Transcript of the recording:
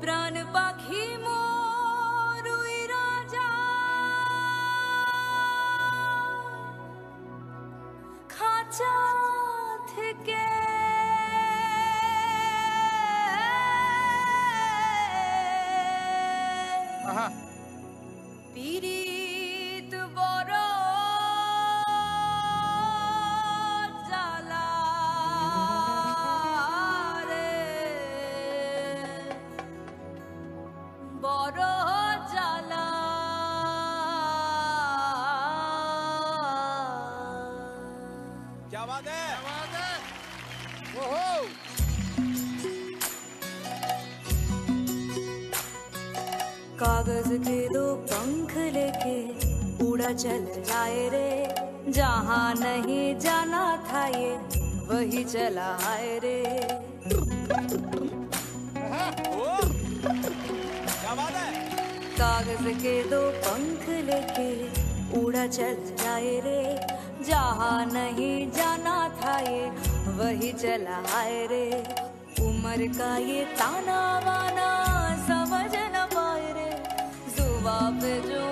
প্রাণ পাখি মোর উইরা যায় খাঁচা থেকে। পীড়িত বড় জ্বালা রে, বড় জ্বালা। क्या बात है, क्या बात है। ओहो कागज के दो पंख लेके उड़ा चल जाए रे, जहाँ नहीं जाना था ये वही चला आए रे। क्या बात है। कागज के दो पंख लेके उड़ा चल जाए रे, जहाँ नहीं जाना था ये वही चला आए रे। उम्र का ये ताना वाना समझ न पाए रे, जुबां पे जो